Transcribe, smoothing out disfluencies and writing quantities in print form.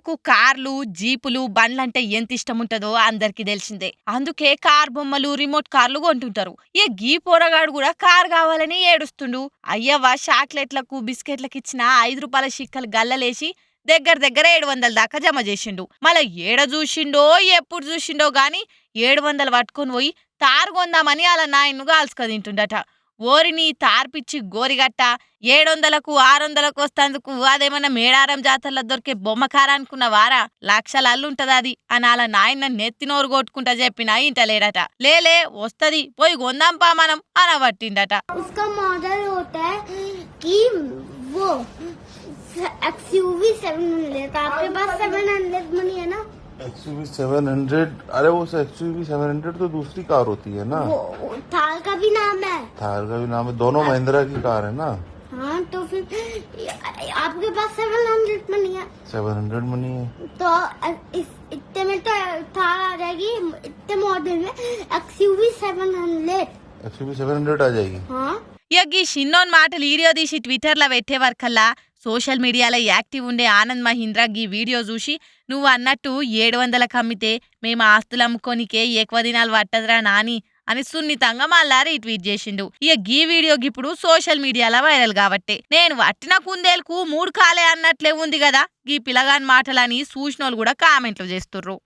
పిల్లలకు కార్లు జీపులు బండ్లంటే ఎంత ఇష్టం ఉంటుందో అందరికి తెలిసిందే. అందుకే కార్ బొమ్మలు రిమోట్ కార్లు కొంటుంటారు. గీ పోరగాడు కూడా కార్ కావాలని ఏడుస్తుండు. అయ్యవ్వ చాక్లెట్లకు బిస్కెట్లకు ఇచ్చిన 5 రూపాయల చిక్కలు గల్లలేసి దగ్గర 700 దాకా జమ చేసిండు. మళ్ళా ఏడ చూసిండో ఎప్పుడు చూసిండో గాని 700 పట్టుకొని పోయి తారు కొందామని అలా నాయన్ను కాల్చుక తింటుండట. ఓరిని తార్పిచ్చి గోరిగట్ట 700కు 600కు వస్తందుకు అదేమన్నా మేడారం జాతరలో దొరికే బొమ్మకార అనుకున్న వారా, లక్షల అల్లుంటది అది అని అలా నాయన నెత్తినోరు కొట్టుకుంటా చెప్పినా ఇంటలేడట. లేలే వస్తది పోయి కొందాంపా మనం అనబట్టిండట. XUV 700 आपके पास 700 मनी है ना? XUV 700 अरे वो XUV 700 तो दूसरी कार होती है ना, थार का भी नाम है, थार का भी नाम है, दोनों महिंद्रा की कार है ना। हाँ तो फिर आपके पास 700 मनी है, 700 मनी है तो इतने में तो थार आ जाएगी, इतने मॉडल में XUV 700 आ जाएगी. हाँ ఈ షిన్నోన్ మాటలు వీడియో తీసి ట్విట్టర్లో పెట్టేవరకల్లా సోషల్ మీడియాలో యాక్టివ్ ఉండే ఆనంద్ మహీంద్రా ఈ వీడియో చూసి నువ్వు అన్నట్టు 700కి అమ్మితే మేము ఆస్తులు అమ్ముకోనికే ఎక్కువ దినాలు పట్టదురా నాని అని సున్నితంగా మళ్ళా రీట్వీట్ చేసిండు. ఈ వీడియో ఇప్పుడు సోషల్ మీడియాలో వైరల్ కాబట్టే నేను వట్టిన కుందేలకు 3 కాలే అన్నట్లే ఉంది కదా ఈ పిల్లగాని మాటలని చూసినోళ్ళు కూడా కామెంట్లు చేస్తుర్రు.